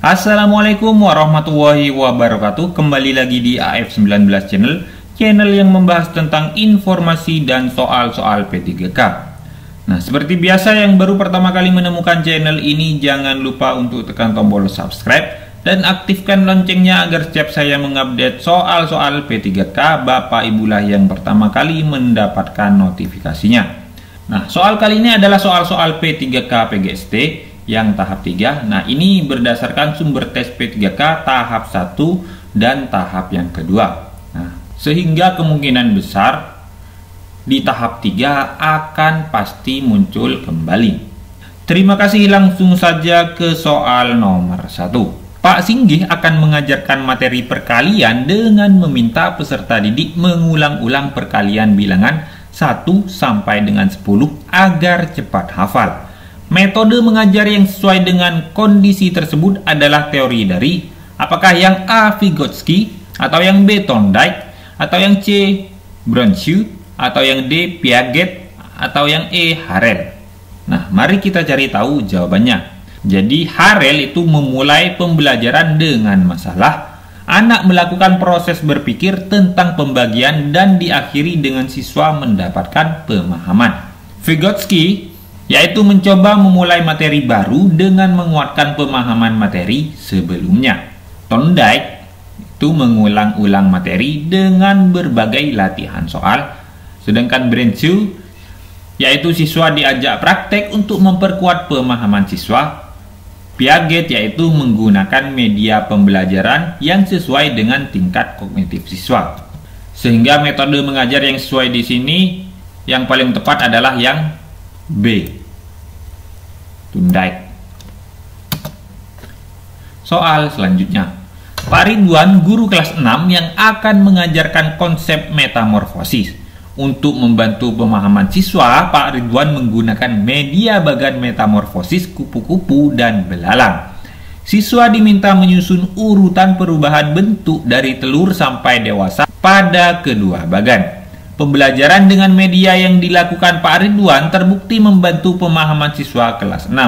Assalamualaikum warahmatullahi wabarakatuh. Kembali lagi di AF19 channel yang membahas tentang informasi dan soal-soal P3K. Nah, seperti biasa yang baru pertama kali menemukan channel ini, jangan lupa untuk tekan tombol subscribe dan aktifkan loncengnya agar setiap saya mengupdate soal-soal P3K, Bapak Ibulah yang pertama kali mendapatkan notifikasinya. Nah, soal kali ini adalah soal-soal P3K PGST yang tahap 3. Nah, ini berdasarkan sumber tes P3K tahap 1 dan tahap yang kedua. Nah, sehingga kemungkinan besar di tahap 3 akan pasti muncul kembali. Terima kasih, langsung saja ke soal nomor 1. Pak Singgih akan mengajarkan materi perkalian dengan meminta peserta didik mengulang-ulang perkalian bilangan 1 sampai dengan 10 agar cepat hafal. Metode mengajar yang sesuai dengan kondisi tersebut adalah teori dari apakah yang A. Vygotsky, atau yang B. Thorndike, atau yang C. Bronsted, atau yang D. Piaget, atau yang E. Harel. Nah, mari kita cari tahu jawabannya. Jadi Harel itu memulai pembelajaran dengan masalah, anak melakukan proses berpikir tentang pembagian dan diakhiri dengan siswa mendapatkan pemahaman. Vygotsky yaitu mencoba memulai materi baru dengan menguatkan pemahaman materi sebelumnya. Thorndike itu mengulang-ulang materi dengan berbagai latihan soal. Sedangkan Bronsted yaitu siswa diajak praktek untuk memperkuat pemahaman siswa. Piaget yaitu menggunakan media pembelajaran yang sesuai dengan tingkat kognitif siswa. Sehingga metode mengajar yang sesuai di sini yang paling tepat adalah yang B. Thorndike. Soal selanjutnya. Pak Ridwan, guru kelas 6 yang akan mengajarkan konsep metamorfosis. Untuk membantu pemahaman siswa, Pak Ridwan menggunakan media bagan metamorfosis kupu-kupu dan belalang. Siswa diminta menyusun urutan perubahan bentuk dari telur sampai dewasa pada kedua bagan. Pembelajaran dengan media yang dilakukan Pak Ridwan terbukti membantu pemahaman siswa kelas 6.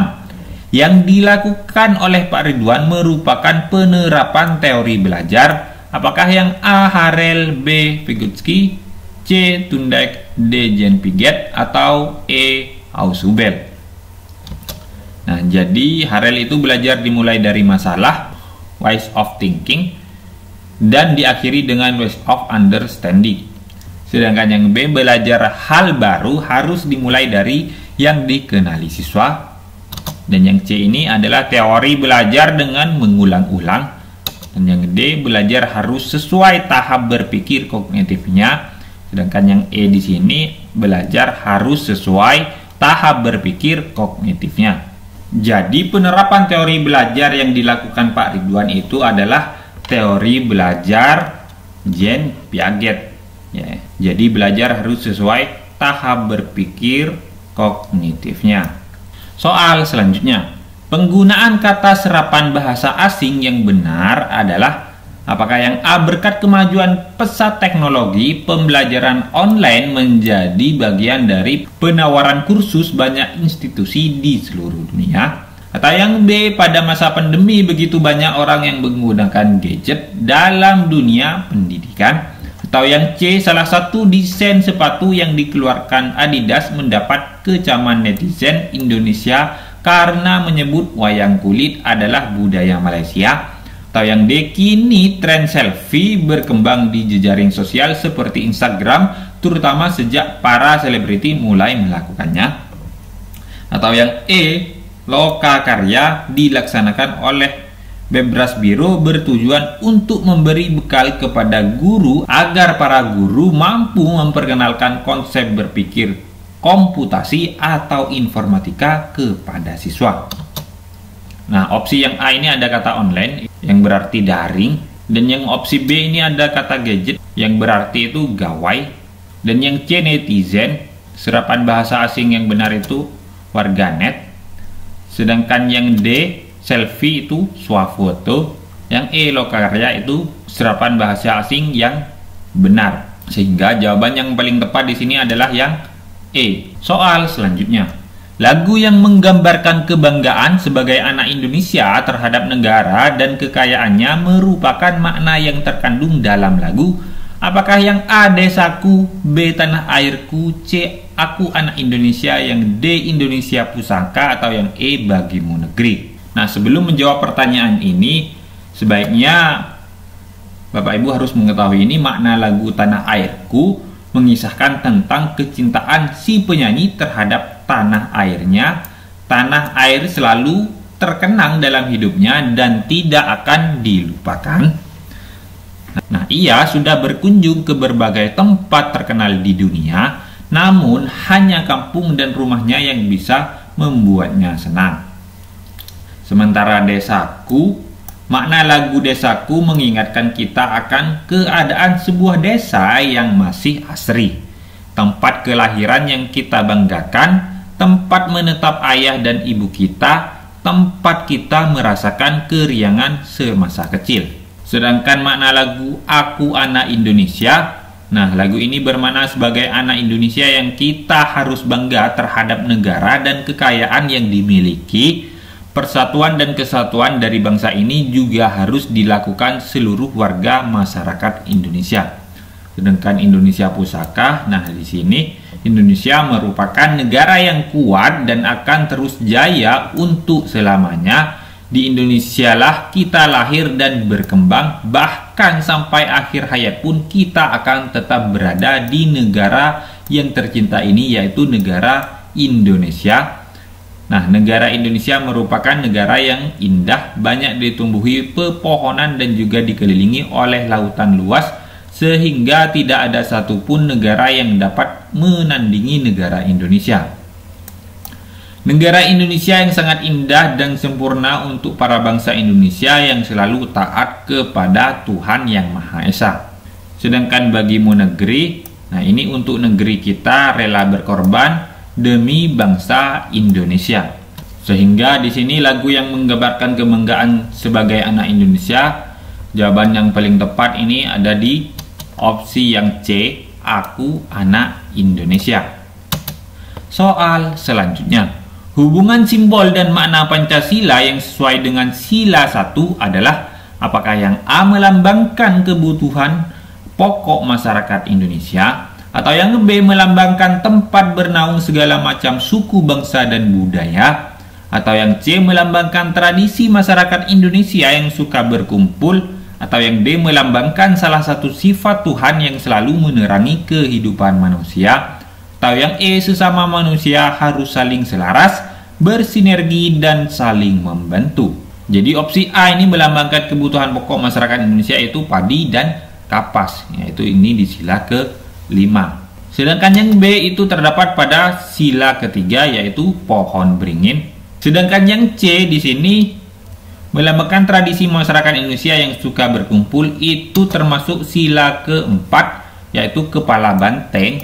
Yang dilakukan oleh Pak Ridwan merupakan penerapan teori belajar. Apakah yang A. Harel, B. Vygotsky, C. Thorndike, D. Piaget, atau E. Ausubel? Nah, jadi Harel itu belajar dimulai dari masalah, ways of thinking, dan diakhiri dengan ways of understanding. Sedangkan yang B, belajar hal baru, harus dimulai dari yang dikenali siswa. Dan yang C ini adalah teori belajar dengan mengulang-ulang. Dan yang D, belajar harus sesuai tahap berpikir kognitifnya. Sedangkan yang E di sini, belajar harus sesuai tahap berpikir kognitifnya. Jadi penerapan teori belajar yang dilakukan Pak Ridwan itu adalah teori belajar Jean Piaget. Ya, jadi belajar harus sesuai tahap berpikir kognitifnya. Soal selanjutnya. Penggunaan kata serapan bahasa asing yang benar adalah apakah yang A. Berkat kemajuan pesat teknologi, pembelajaran online menjadi bagian dari penawaran kursus banyak institusi di seluruh dunia. Atau yang B. Pada masa pandemi begitu banyak orang yang menggunakan gadget dalam dunia pendidikan. Atau yang C. Salah satu desain sepatu yang dikeluarkan Adidas mendapat kecaman netizen Indonesia karena menyebut wayang kulit adalah budaya Malaysia. Atau yang D. Kini tren selfie berkembang di jejaring sosial seperti Instagram, terutama sejak para selebriti mulai melakukannya. Atau yang E. Lokakarya dilaksanakan oleh Bebras Biro bertujuan untuk memberi bekal kepada guru agar para guru mampu memperkenalkan konsep berpikir komputasi atau informatika kepada siswa. Nah, opsi yang A ini ada kata online yang berarti daring, dan yang opsi B ini ada kata gadget yang berarti itu gawai, dan yang C netizen, serapan bahasa asing yang benar itu warganet, sedangkan yang D selfie itu swafoto, yang E lokakarya itu serapan bahasa asing yang benar. Sehingga jawaban yang paling tepat di sini adalah yang E. Soal selanjutnya. Lagu yang menggambarkan kebanggaan sebagai anak Indonesia terhadap negara dan kekayaannya merupakan makna yang terkandung dalam lagu. Apakah yang A. Desaku, B. Tanah Airku, C. Aku Anak Indonesia, yang D. Indonesia Pusaka, atau yang E. Bagimu Negeri? Nah, sebelum menjawab pertanyaan ini, sebaiknya Bapak Ibu harus mengetahui ini makna lagu Tanah Airku mengisahkan tentang kecintaan si penyanyi terhadap tanah airnya. Tanah air selalu terkenang dalam hidupnya dan tidak akan dilupakan. Nah, ia sudah berkunjung ke berbagai tempat terkenal di dunia, namun hanya kampung dan rumahnya yang bisa membuatnya senang. Sementara Desaku, makna lagu Desaku mengingatkan kita akan keadaan sebuah desa yang masih asri, tempat kelahiran yang kita banggakan, tempat menetap ayah dan ibu kita, tempat kita merasakan keriangan semasa kecil. Sedangkan makna lagu Aku Anak Indonesia, nah lagu ini bermakna sebagai anak Indonesia yang kita harus bangga terhadap negara dan kekayaan yang dimiliki. Persatuan dan kesatuan dari bangsa ini juga harus dilakukan seluruh warga masyarakat Indonesia. Sedangkan Indonesia Pusaka, nah di sini Indonesia merupakan negara yang kuat dan akan terus jaya untuk selamanya. Di Indonesia lah kita lahir dan berkembang, bahkan sampai akhir hayat pun kita akan tetap berada di negara yang tercinta ini, yaitu negara Indonesia. Nah, negara Indonesia merupakan negara yang indah, banyak ditumbuhi pepohonan dan juga dikelilingi oleh lautan luas, sehingga tidak ada satupun negara yang dapat menandingi negara Indonesia. Negara Indonesia yang sangat indah dan sempurna untuk para bangsa Indonesia yang selalu taat kepada Tuhan Yang Maha Esa. Sedangkan bagimu negeri, nah ini untuk negeri kita rela berkorban demi bangsa Indonesia. Sehingga di sini lagu yang menggambarkan kebanggaan sebagai anak Indonesia, jawaban yang paling tepat ini ada di opsi yang C, Aku Anak Indonesia. Soal selanjutnya, hubungan simbol dan makna Pancasila yang sesuai dengan sila 1 adalah apakah yang A melambangkan kebutuhan pokok masyarakat Indonesia, atau yang B melambangkan tempat bernaung segala macam suku, bangsa, dan budaya, atau yang C melambangkan tradisi masyarakat Indonesia yang suka berkumpul, atau yang D melambangkan salah satu sifat Tuhan yang selalu menerangi kehidupan manusia, atau yang E sesama manusia harus saling selaras, bersinergi, dan saling membantu. Jadi opsi A ini melambangkan kebutuhan pokok masyarakat Indonesia, yaitu padi dan kapas, yaitu ini di sila ke 5. Sedangkan yang B itu terdapat pada sila ketiga, yaitu pohon beringin. Sedangkan yang C di sini melambangkan tradisi masyarakat Indonesia yang suka berkumpul, itu termasuk sila keempat, yaitu kepala banteng.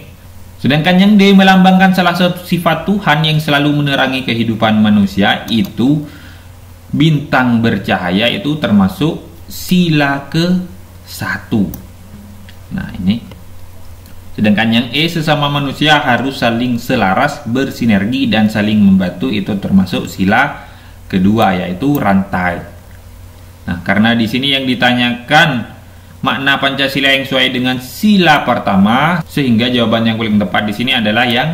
Sedangkan yang D melambangkan salah satu sifat Tuhan yang selalu menerangi kehidupan manusia, itu bintang bercahaya, itu termasuk sila ke-1. Nah ini. Sedangkan yang E sesama manusia harus saling selaras, bersinergi, dan saling membantu, itu termasuk sila kedua, yaitu rantai. Nah, karena di sini yang ditanyakan makna Pancasila yang sesuai dengan sila pertama, sehingga jawaban yang paling tepat di sini adalah yang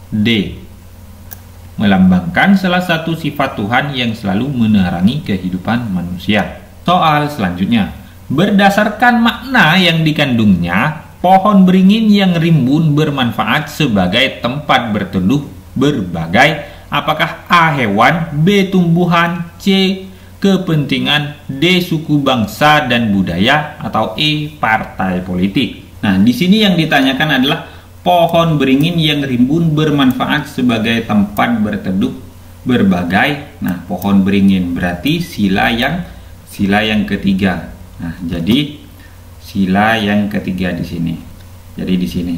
D, melambangkan salah satu sifat Tuhan yang selalu menerangi kehidupan manusia. Soal selanjutnya, berdasarkan makna yang dikandungnya, pohon beringin yang rimbun bermanfaat sebagai tempat berteduh berbagai, apakah A hewan, B tumbuhan, C kepentingan, D suku, bangsa, dan budaya, atau E partai politik. Nah, di sini yang ditanyakan adalah pohon beringin yang rimbun bermanfaat sebagai tempat berteduh berbagai. Nah, pohon beringin berarti sila yang ketiga. Nah, jadi sila yang ketiga di sini. Jadi di sini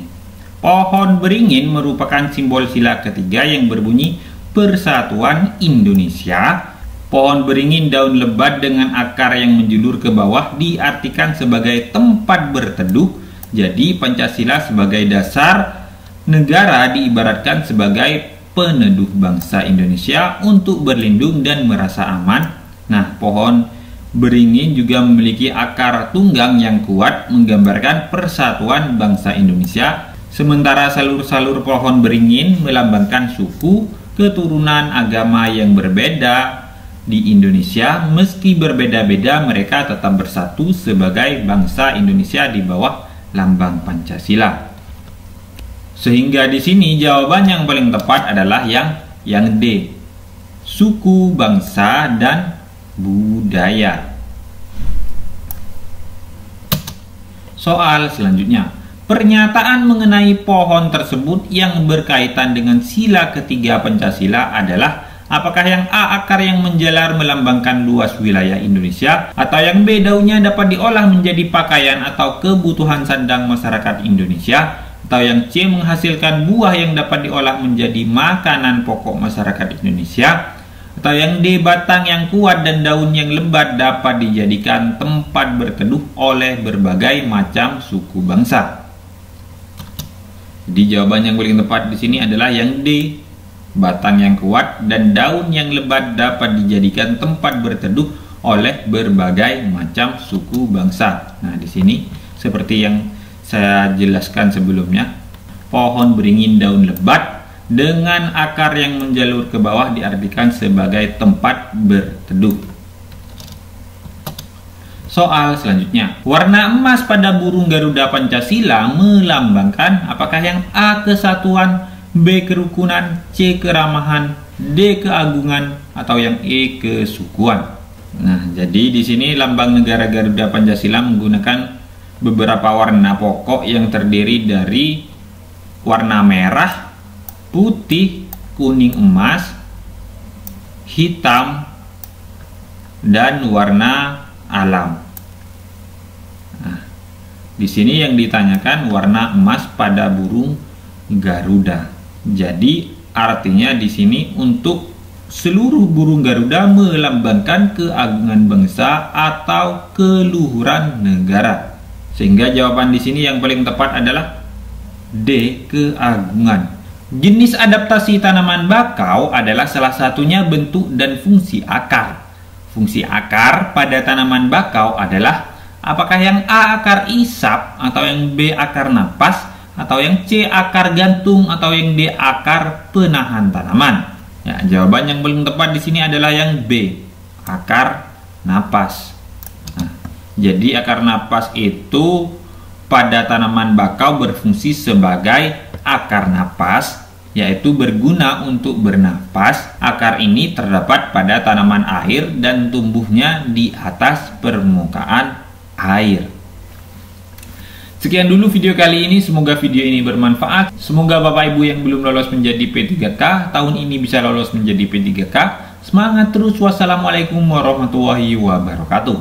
pohon beringin merupakan simbol sila ketiga yang berbunyi Persatuan Indonesia. Pohon beringin daun lebat dengan akar yang menjulur ke bawah diartikan sebagai tempat berteduh. Jadi Pancasila sebagai dasar negara diibaratkan sebagai peneduh bangsa Indonesia untuk berlindung dan merasa aman. Nah, pohon beringin juga memiliki akar tunggang yang kuat menggambarkan persatuan bangsa Indonesia. Sementara salur-salur pohon beringin melambangkan suku, keturunan, agama yang berbeda di Indonesia. Meski berbeda-beda, mereka tetap bersatu sebagai bangsa Indonesia di bawah lambang Pancasila. Sehingga di sini jawaban yang paling tepat adalah yang D. Suku, bangsa, dan budaya. Soal selanjutnya. Pernyataan mengenai pohon tersebut yang berkaitan dengan sila ketiga Pancasila adalah apakah yang A, akar yang menjalar melambangkan luas wilayah Indonesia, atau yang B, daunnya dapat diolah menjadi pakaian atau kebutuhan sandang masyarakat Indonesia, atau yang C, menghasilkan buah yang dapat diolah menjadi makanan pokok masyarakat Indonesia, atau yang D, batang yang kuat dan daun yang lebat dapat dijadikan tempat berteduh oleh berbagai macam suku bangsa. Jadi jawaban yang paling tepat di sini adalah yang D. Batang yang kuat dan daun yang lebat dapat dijadikan tempat berteduh oleh berbagai macam suku bangsa. Nah, di sini seperti yang saya jelaskan sebelumnya, pohon beringin daun lebat dengan akar yang menjalur ke bawah diartikan sebagai tempat berteduh. Soal selanjutnya. Warna emas pada burung Garuda Pancasila melambangkan apakah yang A, kesatuan, B, kerukunan, C, keramahan, D, keagungan, atau yang E, kesukuan. Nah, jadi di sini lambang negara Garuda Pancasila menggunakan beberapa warna pokok yang terdiri dari warna merah, putih, kuning emas, hitam, dan warna alam. Nah, di sini yang ditanyakan warna emas pada burung Garuda. Jadi artinya di sini untuk seluruh burung Garuda melambangkan keagungan bangsa atau keluhuran negara. Sehingga jawaban di sini yang paling tepat adalah D, keagungan. Jenis adaptasi tanaman bakau adalah salah satunya bentuk dan fungsi akar. Fungsi akar pada tanaman bakau adalah apakah yang A, akar isap, atau yang B, akar napas, atau yang C, akar gantung, atau yang D, akar penahan tanaman. Ya, jawaban yang paling tepat di sini adalah yang B, akar napas. Nah, jadi akar napas itu pada tanaman bakau berfungsi sebagai akar napas, yaitu berguna untuk bernapas. Akar ini terdapat pada tanaman air dan tumbuhnya di atas permukaan air. Sekian dulu video kali ini, semoga video ini bermanfaat. Semoga Bapak Ibu yang belum lolos menjadi P3K tahun ini bisa lolos menjadi P3K. Semangat terus. Wassalamualaikum warahmatullahi wabarakatuh.